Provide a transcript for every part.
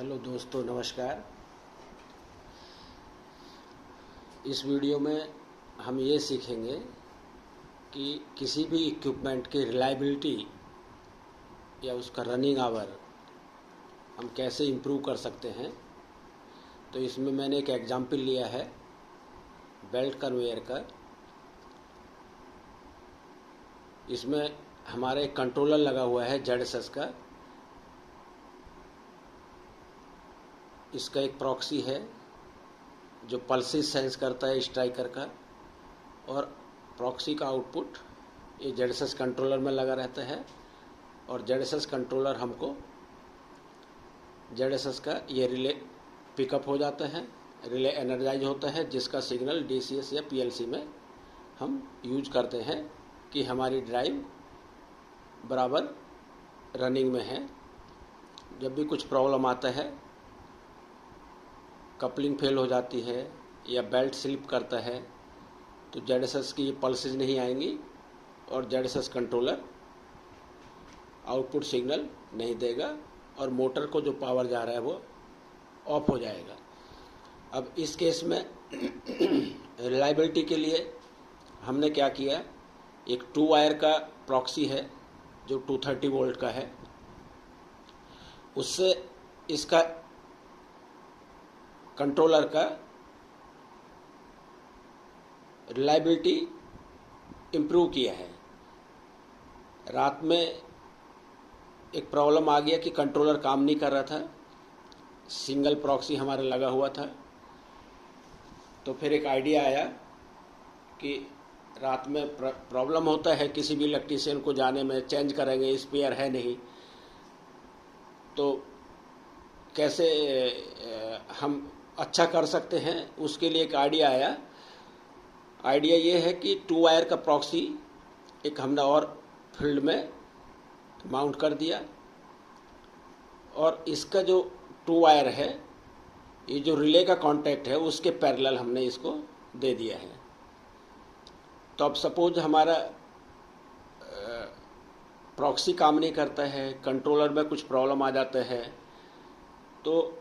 Hello दोस्तों, नमस्कार। इस वीडियो में हम ये सीखेंगे कि किसी भी इक्विपमेंट की रिलायबिलिटी या उसका रनिंग आवर हम कैसे इम्प्रूव कर सकते हैं। तो इसमें मैंने एक एग्जाम्पल लिया है बेल्ट कन्वेयर का। इसमें हमारा एक कंट्रोलर लगा हुआ है ZSS का। इसका एक प्रॉक्सी है जो पल्सेस सेंस करता है स्ट्राइकर का, और प्रॉक्सी का आउटपुट ये ZSS कंट्रोलर में लगा रहता है। और ZSS कंट्रोलर हमको ZSS का ये रिले पिकअप हो जाता है, रिले एनर्जाइज होता है, जिसका सिग्नल DCS या PLC में हम यूज करते हैं कि हमारी ड्राइव बराबर रनिंग में है। जब भी कुछ प्रॉब्लम आता है, कपलिंग फेल हो जाती है या बेल्ट स्लिप करता है, तो ZSS की ये पल्सेज नहीं आएंगी और ZSS कंट्रोलर आउटपुट सिग्नल नहीं देगा और मोटर को जो पावर जा रहा है वो ऑफ हो जाएगा। अब इस केस में रिलायबिलिटी के लिए हमने क्या किया, एक 2 वायर का प्रॉक्सी है जो 230 वोल्ट का है। उससे इसका कंट्रोलर का रिलायबिलिटी इम्प्रूव किया है। रात में एक प्रॉब्लम आ गया कि कंट्रोलर काम नहीं कर रहा था, सिंगल प्रॉक्सी हमारा लगा हुआ था। तो फिर एक आइडिया आया कि रात में प्रॉब्लम होता है किसी भी इलेक्ट्रीशियन को जाने में, चेंज करेंगे, स्पेयर है नहीं, तो कैसे हम अच्छा कर सकते हैं। उसके लिए एक आइडिया आया। आइडिया ये है कि 2 वायर का प्रॉक्सी एक हमने और फील्ड में माउंट कर दिया, और इसका जो 2 वायर है, ये जो रिले का कांटेक्ट है उसके पैरेलल हमने इसको दे दिया है। तो अब सपोज हमारा प्रॉक्सी काम नहीं करता है, कंट्रोलर में कुछ प्रॉब्लम आ जाता है, तो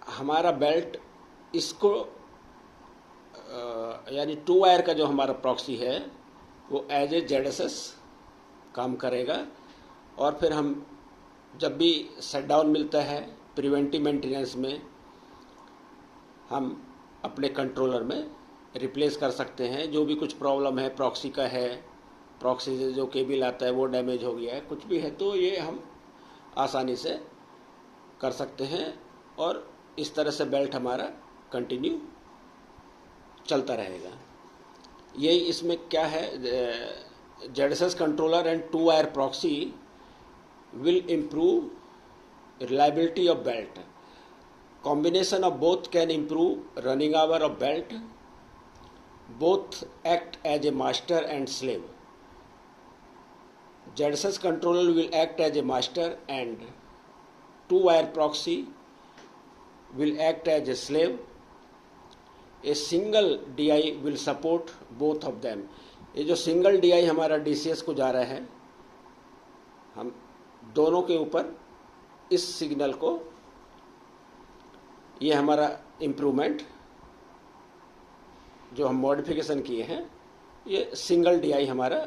हमारा बेल्ट इसको यानी 2 वायर का जो हमारा प्रॉक्सी है वो एज ए ZSS काम करेगा। और फिर हम जब भी शटडाउन मिलता है प्रिवेंटिव मेंटेनेंस में, हम अपने कंट्रोलर में रिप्लेस कर सकते हैं। जो भी कुछ प्रॉब्लम है प्रॉक्सी का है, प्रॉक्सी से जो केबल आता है वो डैमेज हो गया है, कुछ भी है, तो ये हम आसानी से कर सकते हैं। और इस तरह से बेल्ट हमारा कंटिन्यू चलता रहेगा। यही इसमें क्या है, ZSS controller and 2 wire proxy will improve reliability of belt. Combination of both can improve running hour of belt. Both act as a master and slave. ZSS controller will act as a master and 2 wire proxy will act as a slave. A single DI will support both of them. ये जो single DI हमारा DCS को जा रहा है, हम दोनों के ऊपर इस सिग्नल को, ये हमारा इम्प्रूवमेंट जो हम मॉडिफिकेशन किए हैं, ये सिंगल DI हमारा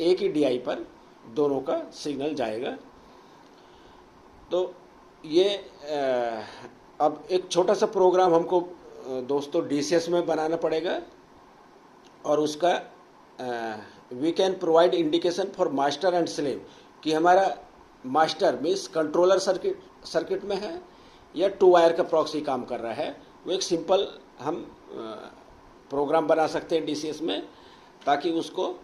एक ही DI पर दोनों का सिग्नल जाएगा। तो ये अब एक छोटा सा प्रोग्राम हमको दोस्तों DCS में बनाना पड़ेगा, और उसका we can provide indication for master and slave, कि हमारा मास्टर मीन्स कंट्रोलर सर्किट में है या 2 वायर का प्रॉक्सी काम कर रहा है। वो एक सिंपल हम प्रोग्राम बना सकते हैं DCS में, ताकि उसको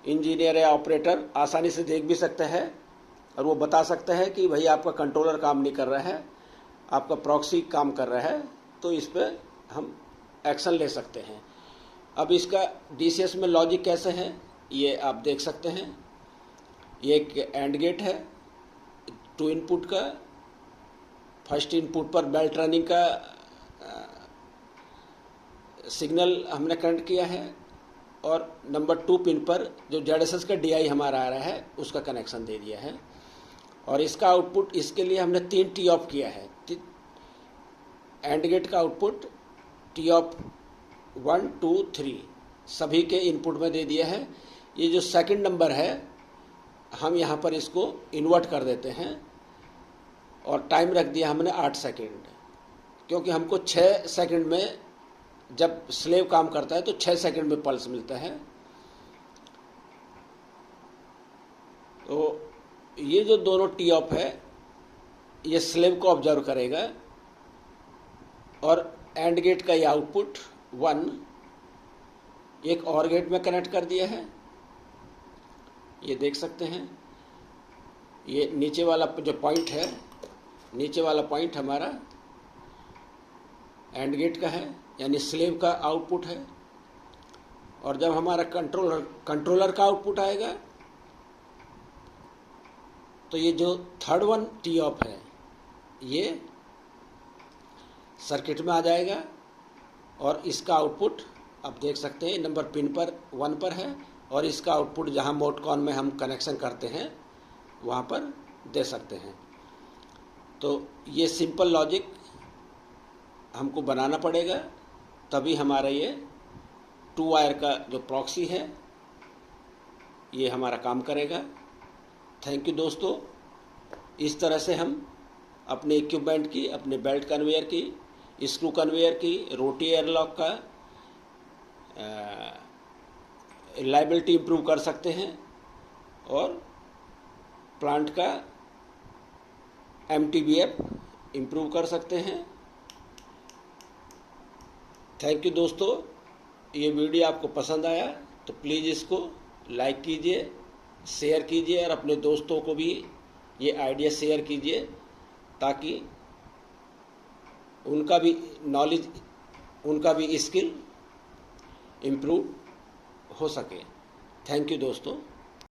इंजीनियर या ऑपरेटर आसानी से देख भी सकता है और वो बता सकता है कि भाई आपका कंट्रोलर काम नहीं कर रहा है, आपका प्रॉक्सी काम कर रहा है, तो इस पर हम एक्शन ले सकते हैं। अब इसका DCS में लॉजिक कैसे है ये आप देख सकते हैं। ये एक एंड गेट है 2 इनपुट का। फर्स्ट इनपुट पर बेल्ट रनिंग का सिग्नल हमने कनेक्ट किया है, और नंबर 2 पिन पर जो ZSS का DI हमारा आ रहा है उसका कनेक्शन दे दिया है। और इसका आउटपुट, इसके लिए हमने 3 टी ऑफ किया है। एंड गेट का आउटपुट टी ऑफ 1, 2, 3 सभी के इनपुट में दे दिया है। ये जो सेकंड नंबर है हम यहाँ पर इसको इन्वर्ट कर देते हैं और टाइम रख दिया हमने 8 सेकंड, क्योंकि हमको 6 सेकंड में, जब स्लेव काम करता है तो 6 सेकंड में पल्स मिलता है। तो ये जो दोनों टी ऑफ है ये स्लेव को ऑब्जर्व करेगा और एंड गेट का ये आउटपुट 1 एक और गेट में कनेक्ट कर दिया है। ये देख सकते हैं, ये नीचे वाला जो पॉइंट है, नीचे वाला पॉइंट हमारा एंड गेट का है, यानी स्लेव का आउटपुट है। और जब हमारा कंट्रोलर का आउटपुट आएगा तो ये जो थर्ड वन टी ऑफ है ये सर्किट में आ जाएगा और इसका आउटपुट आप देख सकते हैं नंबर पिन पर 1 पर है और इसका आउटपुट जहां मोटकॉन में हम कनेक्शन करते हैं वहां पर दे सकते हैं। तो ये सिंपल लॉजिक हमको बनाना पड़ेगा, तभी हमारा ये 2 वायर का जो प्रॉक्सी है ये हमारा काम करेगा। थैंक यू दोस्तों। इस तरह से हम अपने इक्विपमेंट की, अपने बेल्ट कन्वेयर की, स्क्रू कन्वेयर की, रोटी एयरलॉक का रिलायबिलिटी इंप्रूव कर सकते हैं और प्लांट का MTBF इंप्रूव कर सकते हैं। थैंक यू दोस्तों। ये वीडियो आपको पसंद आया तो प्लीज़ इसको लाइक कीजिए, शेयर कीजिए और अपने दोस्तों को भी ये आइडिया शेयर कीजिए ताकि उनका भी नॉलेज, उनका भी स्किल इम्प्रूव हो सके। थैंक यू दोस्तों।